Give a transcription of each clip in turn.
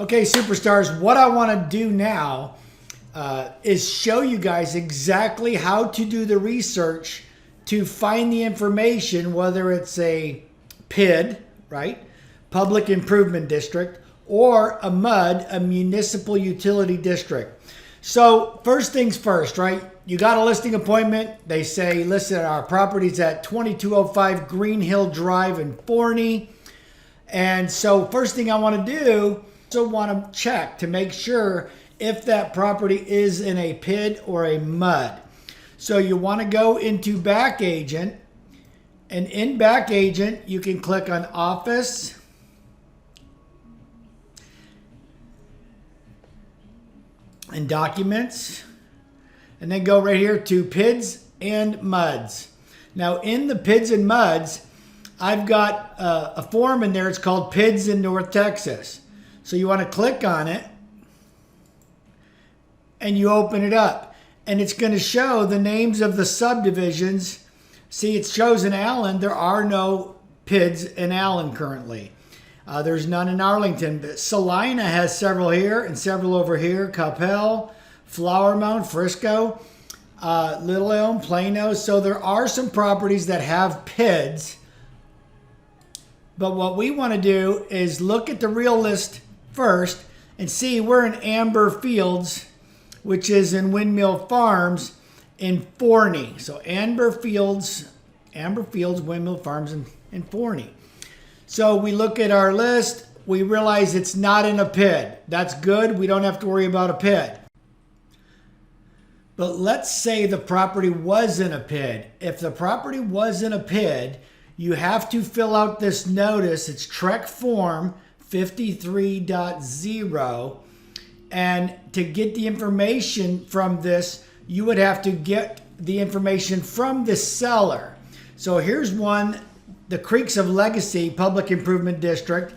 Okay, superstars, what I want to do now is show you guys exactly how to do the research to find the information, whether it's a PID, right, Public Improvement District, or a MUD, a Municipal Utility District. So first things first, right? You got a listing appointment. They say, listen, our property's at 2205 Green Hill Drive in Forney. And so first thing I want to do, so want to check to make sure if that property is in a PID or a MUD. So you want to go into Back Agent, and in Back Agent, you can click on Office, and Documents, and then go right here to PIDs and MUDs. Now in the PIDs and MUDs, I've got a form in there. It's called PIDs in North Texas. So you want to click on it and you open it up, and it's going to show the names of the subdivisions. See, it shows in Allen. There are no PIDs in Allen currently. There's none in Arlington, but Salina has several here and several over here. Capel, Flower Mound, Frisco, Little Elm, Plano. So there are some properties that have PIDs. But what we want to do is look at the real list first and see we're in Amber Fields, which is in Windmill Farms in Forney. So Amber Fields, Windmill Farms in Forney. So we look at our list, we realize it's not in a PID. That's good, we don't have to worry about a PID. But let's say the property was in a PID. If the property was in a PID, you have to fill out this notice. It's TREC form 53.0. And to get the information from this, you would have to get the information from the seller. So here's one, the Creeks of Legacy Public Improvement District,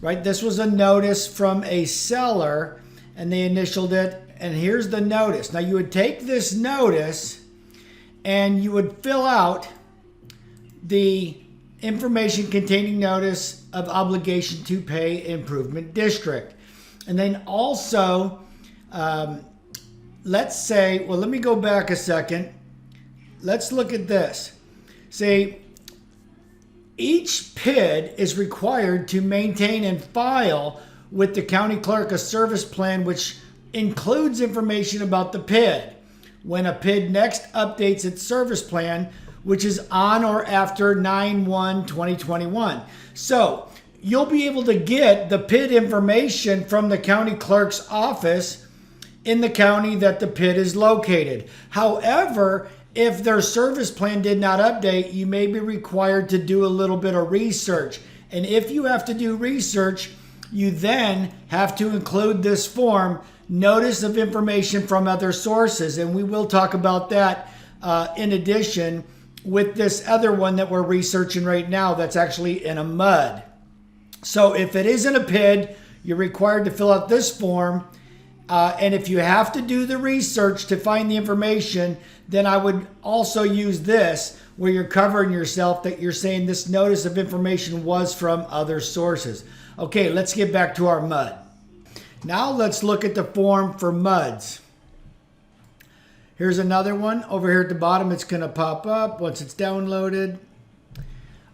right? This was a notice from a seller and they initialed it. And here's the notice. Now you would take this notice and you would fill out the information containing notice of obligation to pay improvement district. And then also, let's say, well, let me go back a second. Let's look at this. See, each PID is required to maintain and file with the county clerk a service plan which includes information about the PID. When a PID next updates its service plan, which is on or after 9/1/2021. So you'll be able to get the PID information from the county clerk's office in the county that the PID is located. However, if their service plan did not update, you may be required to do a little bit of research. And if you have to do research, you then have to include this form, Notice of Information from Other Sources. And we will talk about that in addition with this other one that we're researching right now that's actually in a MUD. So if it is in a PID, you're required to fill out this form. And if you have to do the research to find the information, then I would also use this where you're covering yourself that you're saying this notice of information was from other sources. Okay, let's get back to our MUD. Now let's look at the form for MUDs. Here's another one over here at the bottom. It's going to pop up once it's downloaded.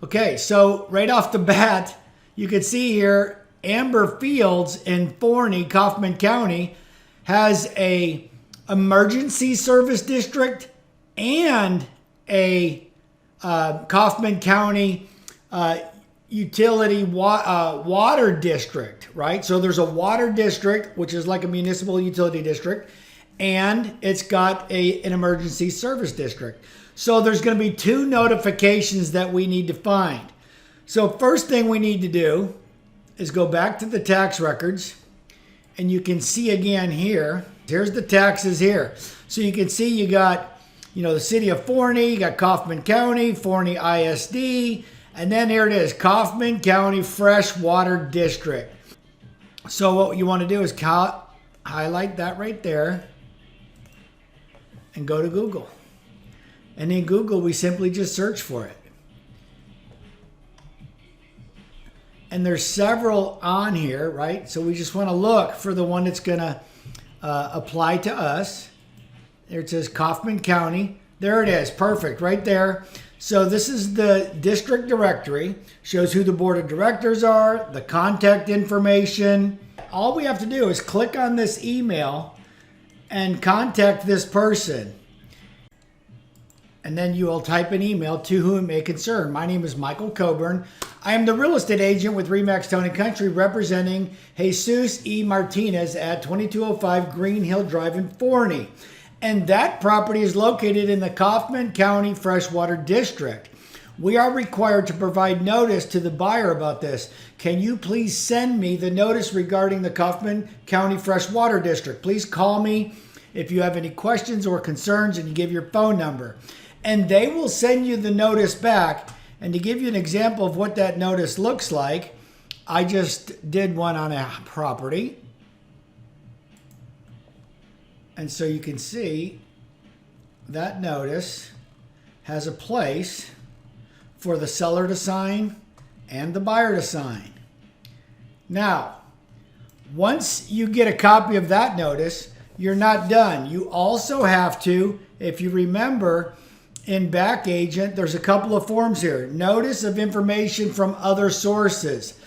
Okay, so right off the bat, you can see here, Amber Fields in Forney, Kaufman County, has a emergency service district and a Kaufman County utility water district, right? So there's a water district, which is like a municipal utility district, and it's got an emergency service district. So there's going to be two notifications that we need to find. So first thing we need to do is go back to the tax records, and you can see again here, here's the taxes here. So you can see you got, the city of Forney, you got Kaufman County, Forney ISD, and then here it is, Kaufman County Freshwater District. So what you want to do is highlight that right there and go to Google. And in Google, we simply just search for it. And there's several on here, right? So we just want to look for the one that's going to apply to us. There it says Kaufman County. There it is. Perfect. Right there. So this is the district directory. Shows who the board of directors are, the contact information. All we have to do is click on this email and contact this person. And then you will type an email to whom it may concern. My name is Michael Coburn. I am the real estate agent with REMAX Town & Country representing Jesus E. Martinez at 2205 Green Hill Drive in Forney. And that property is located in the Kaufman County Freshwater District. We are required to provide notice to the buyer about this. Can you please send me the notice regarding the Kaufman County Freshwater District? Please call me if you have any questions or concerns, and you give your phone number. And they will send you the notice back. And to give you an example of what that notice looks like, I just did one on a property. And so you can see that notice has a place for the seller to sign and the buyer to sign. Now, once you get a copy of that notice, you're not done. You also have to, if you remember, in Back Agent, there's a couple of forms here. Notice of information from other sources.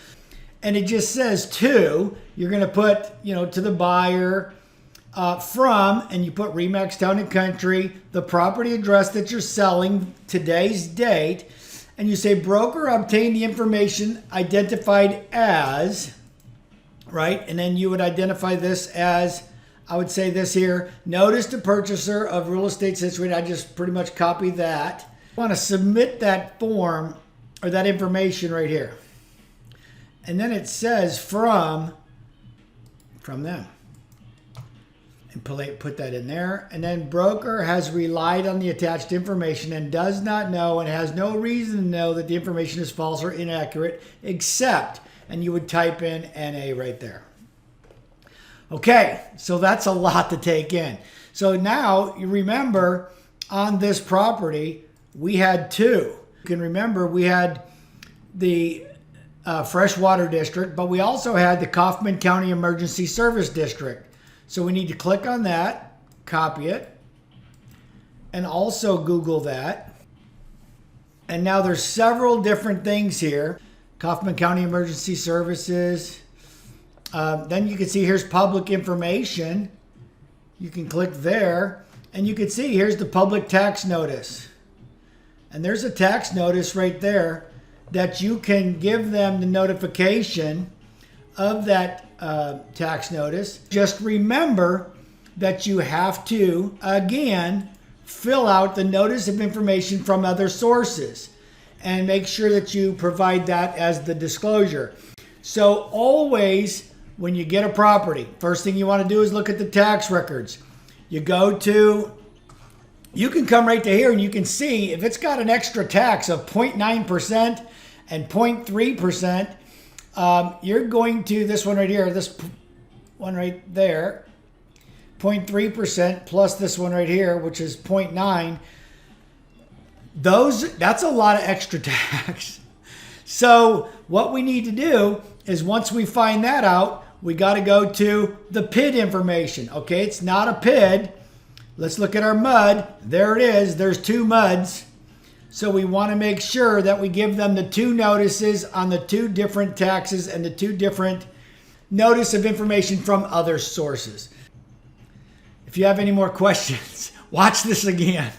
And it just says to, you're going to put, to the buyer, from, and you put REMAX Town & Country, the property address that you're selling, today's date, and you say broker obtained the information identified as, right? And then you would identify this as, I would say this here, notice to purchaser of real estate situated. I just pretty much copy that. I want to submit that form or that information right here. And then it says from them. And put that in there. And then broker has relied on the attached information and does not know and has no reason to know that the information is false or inaccurate, except, and you would type in NA right there. Okay, so that's a lot to take in. So now you remember on this property, we had two. You can remember we had the Freshwater District, but we also had the Kaufman County Emergency Service District. So we need to click on that, copy it, and also Google that. And now there's several different things here. Kaufman County Emergency Services. Then you can see here's public information. You can click there, and you can see here's the public tax notice. And there's a tax notice right there that you can give them the notification of that tax notice. Just remember that you have to, again, fill out the notice of information from other sources and make sure that you provide that as the disclosure. So always, when you get a property, first thing you want to do is look at the tax records. You go to, you can come right to here and you can see if it's got an extra tax of 0.9% and 0.3%, you're going to this one right here, this one right there, 0.3% plus this one right here, which is 0.9. That's a lot of extra tax. So what we need to do is once we find that out, we got to go to the PID information. Okay, it's not a PID. Let's look at our MUD. There it is. There's two MUDs. So we want to make sure that we give them the two notices on the two different taxes and the two different notice of information from other sources. If you have any more questions, watch this again.